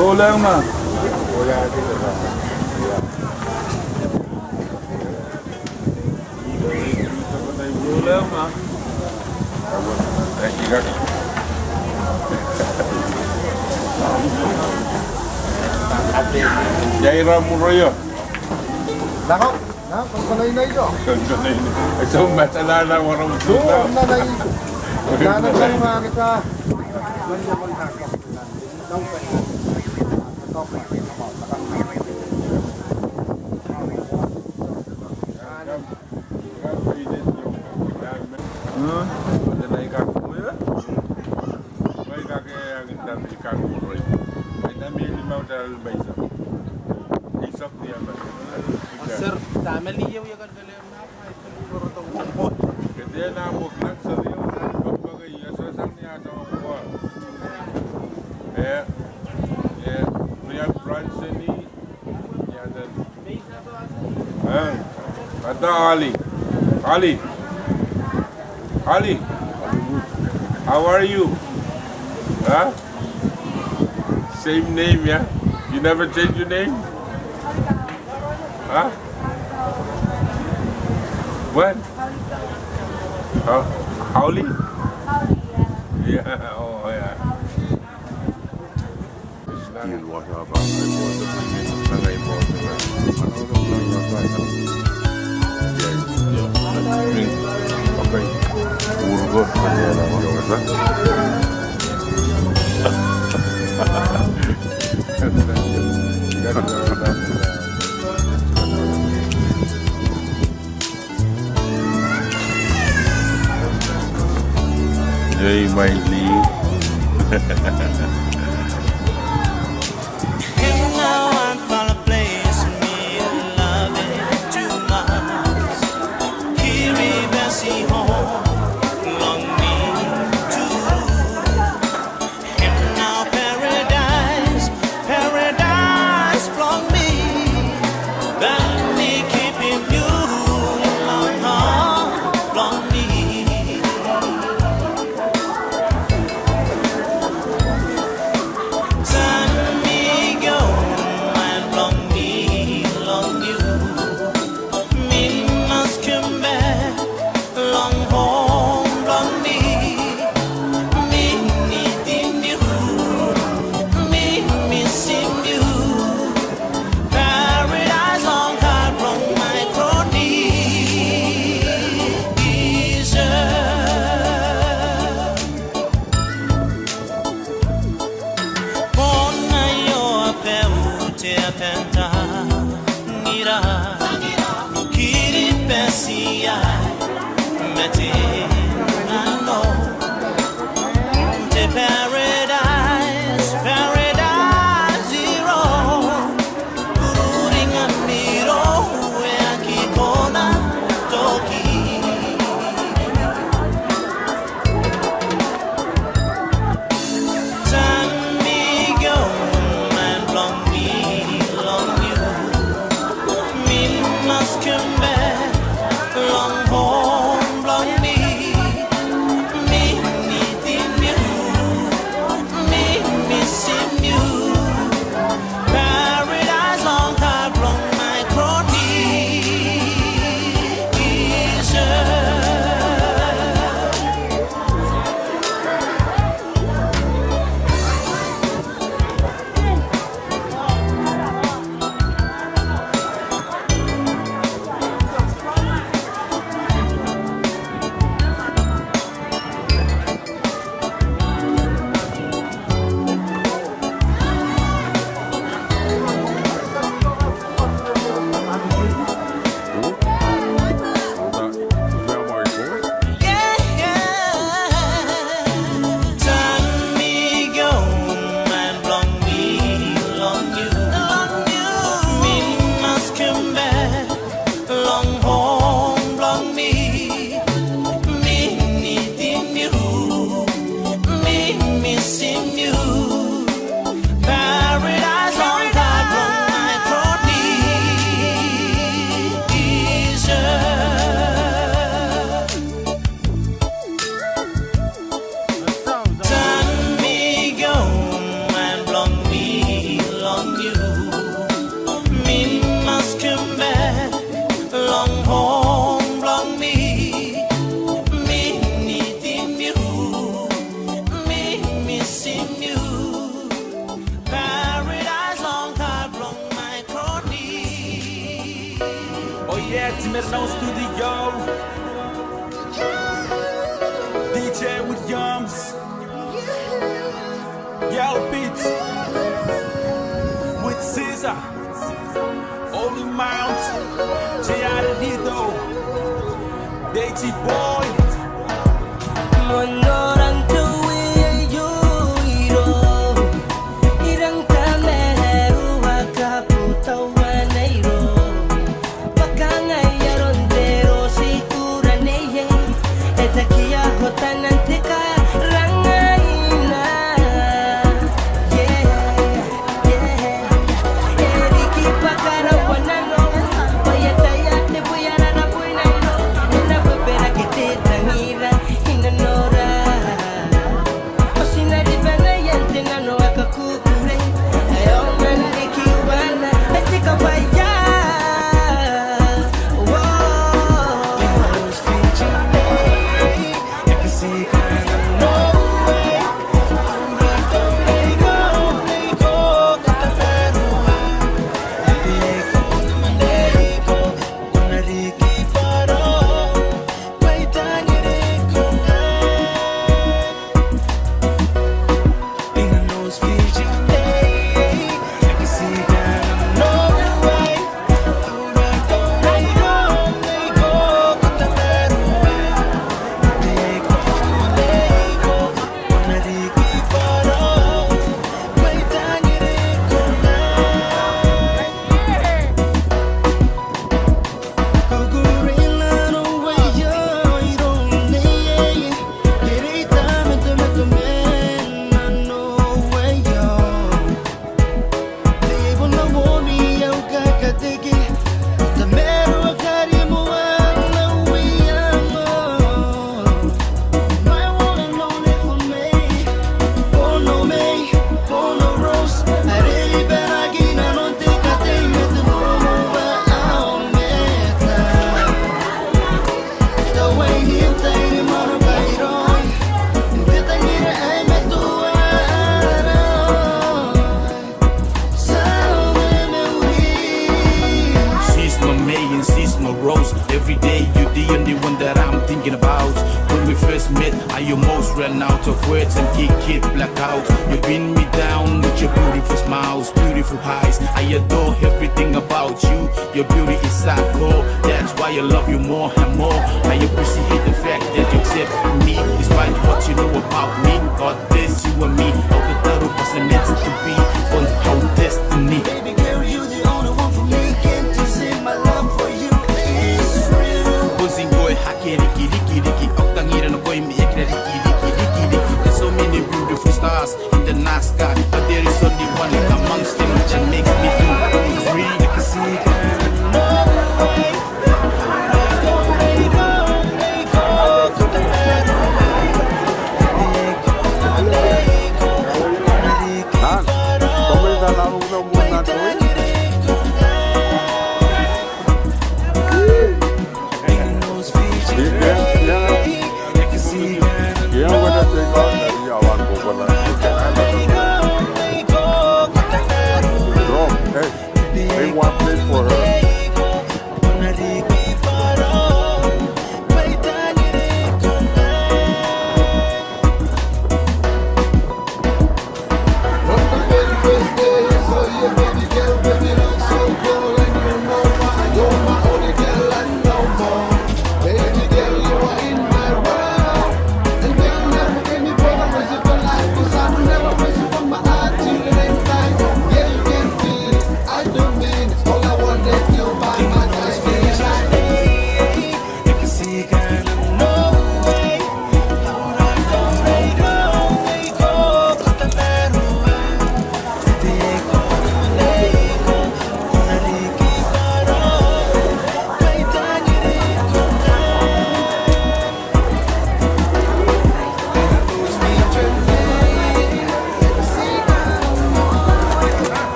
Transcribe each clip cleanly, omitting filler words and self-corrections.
Problema. Problema. Jaira Muroyo. Nako, kanay na ito. Ito masalah na warang suta. Oo, nanay ito. Nanay mga kita. Sir, dami liyaw yung kagalayang na ako. Ito siguro itong kumpot. Kaya namok lang sa iyo. Pagbagay, asasang niya sa mga Real France ni Yadan. Ada Ali. Ali. How are you? Huh? Same name, yeah? You never change your name? Huh? What? Howley? Yeah, oh yeah. Still what up? Okay. Urgo. Jay Miley. And now I found a place for me and love it too much. home long me needing you, me missing you. Paradise long time long my crony. Oh yeah, Timmerno Studio. DJ Williams. Yellow Beats. With Caesar. Only Mount. J.R. Nido. Daisy Boy. Monoran tuwi yuiro irang tameru akaputawan airo pakangayaron dero sikura neye etakia hotanantika rangaina eriki pakara wanano payataya te buyara buinairo ena bebera que te tangira inanora osina divana yantena no akakukure ayoman ikiwana etika baya Every day you're the only one that I'm thinking about. When we first met, I almost ran out of words and kick blackout. You pin me down with your beautiful smiles, beautiful eyes. I adore everything about you. Your beauty is psycho. That's why I love you more and more. I appreciate the fact that you accept me despite what you know about me. God bless you and me. All the third was meant to be on our destiny. Baby girl, you the only one for me. Can't you see my love for you? Haki riki riki riki Oktangira no koi me ekra riki riki riki riki There's so many beautiful stars in the night sky, but there is only one amongst them that makes me do free. I can see Yeah.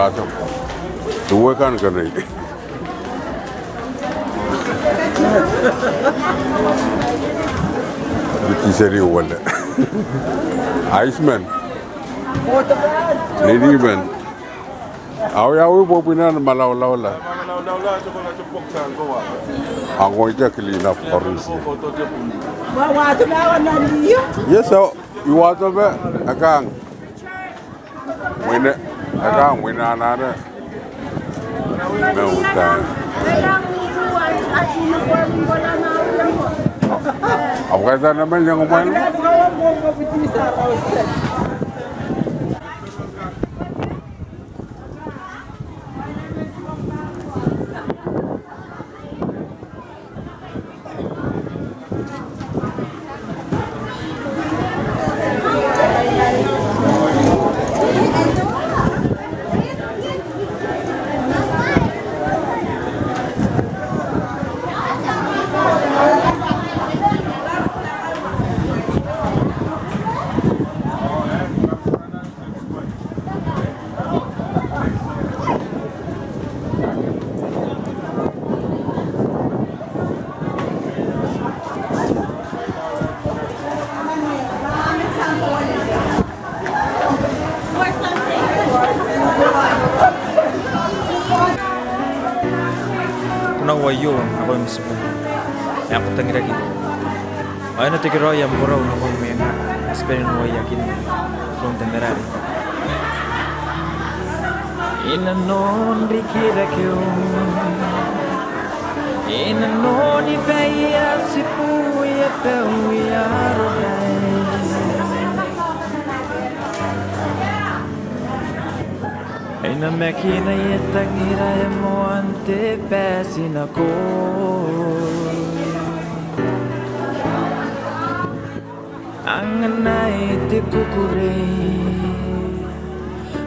Lato. The work on gonna Which is a wonder. Iceman. Lady man. How are we popping on Malala? I'm going to clean up for you. Yes, so you want to bet? I can't. When I can't win another. No time. Ako kaya naman yung kumano? Wayo ako mismo. Ako tangira gid. Ay na tigiro ya muraw na ko may esperin mo yakin kung tangarari. Inanon rikira kyo. Inanon ibaya sipu ya pewya rodai. Ina makina yetangira mo ante pesin ako. Ang anay ti kukurei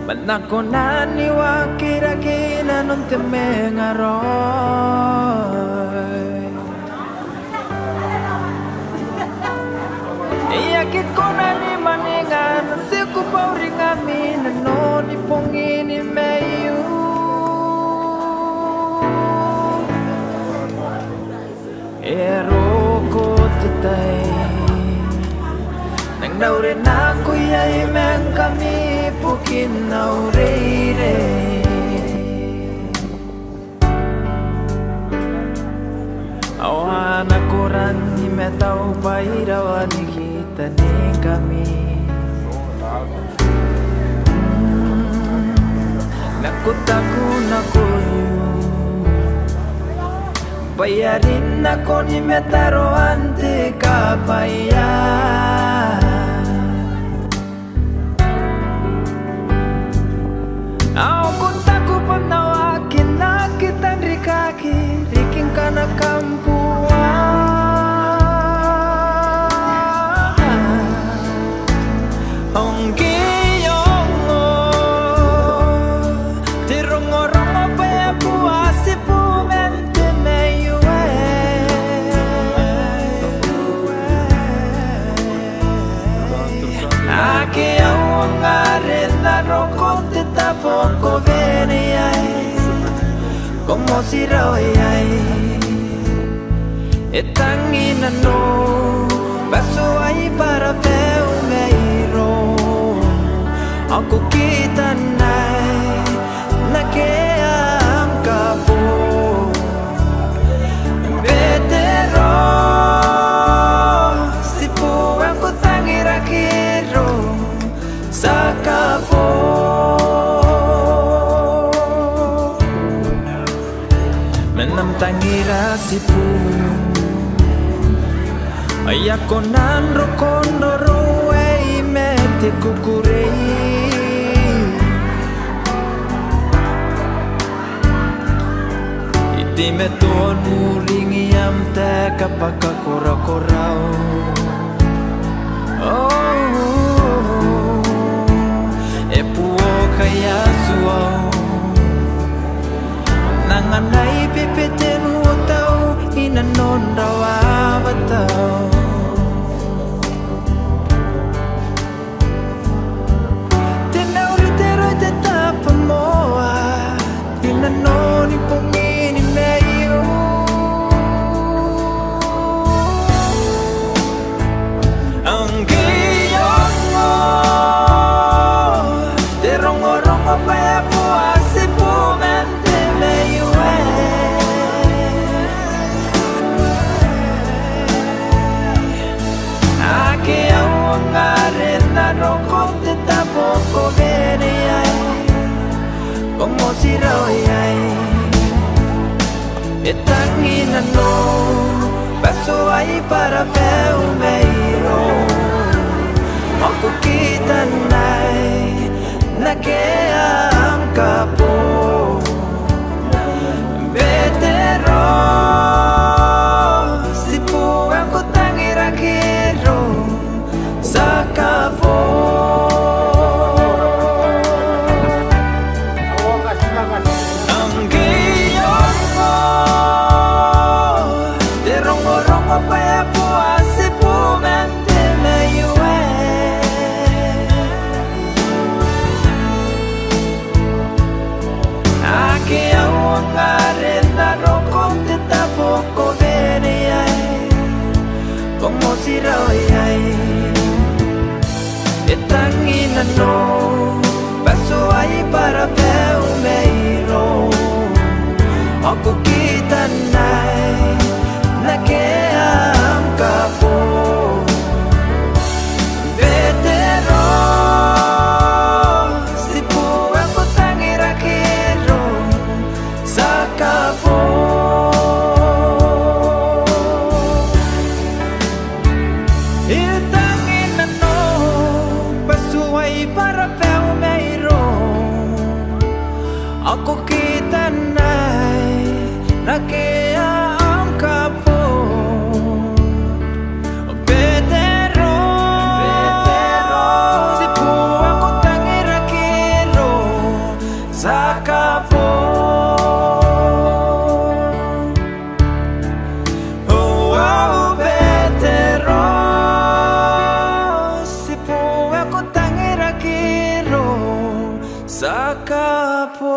manako nani wa kira-kira non te mengaroy. Iya ke konani maningan si ku pauring amin no ni pongini meyu. Ero ko tatay nang naurin ako yay men kami pukin naurire. Awan ako ran ni metau pairawan kita ni kami. Nakutaku nakuyu bayarin ako ni metaro ante kapaya. Ako taku panawakin na kita rikaki riking ka na kampua. Poco viene ay, como si royay, etang inano, baso ay para veo meiro, ako kita nay, nakeam kapo, vetero, si po ako tangira kiro, sa kapo. Tangira sipu ay ako nanro kondoro ay mete kukurei. Iti meton muling iyam te kapakakura-kurao. Oh, epuo kaya suaw nanganay pipitin hutaw inanon raw abataw. Tinaulitero te tapa mo siroyay Itangin ano Baso ay para peumero Ako kita na'y Nakeam ka po Betero Si puwang ko tangirakiro Sa kapo Ang giyong mo Derong-orong paya po Asi pumente mayuwe Aki ang ngarin na rokong titapo ko veriyay Como si royay Itangin ano Baso ay para peumero Ako kita na'y Nakeam ka po Betero Si puwang ko tangirakiro Sa kapo Itangin ano Baso ay para peumero Ako kita na'y Nakeam ka po Betero Si puwang ko tangirakiro Sa kapo Oh, betero Si puwang ko tangirakiro Sa kapo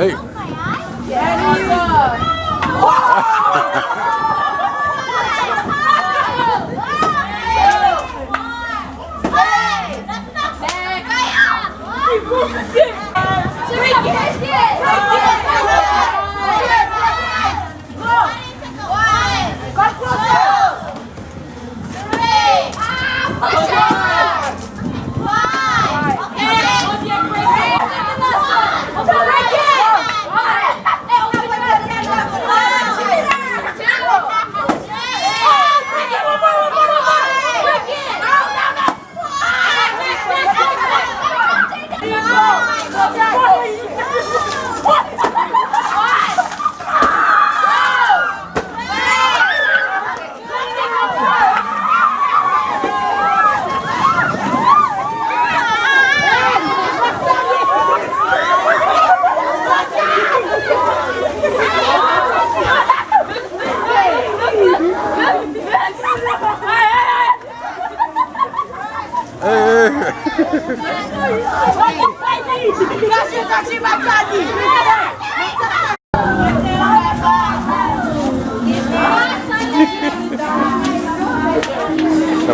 Hey.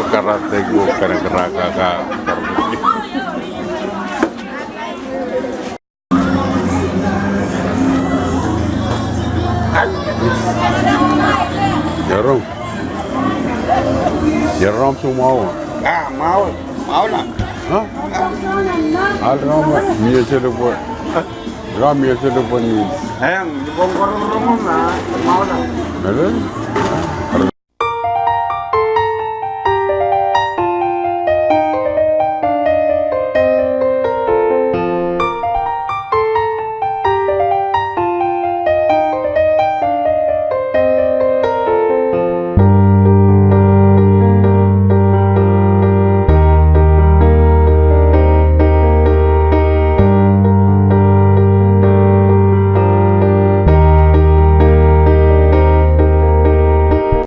Karate gue kena keraka kak. Jarum semua. Ah, mau lah. Hah? Ada apa? Mia sudah buat. Ramai sudah buat ni. Yang di bongkar rumah na, mau lah. Ada?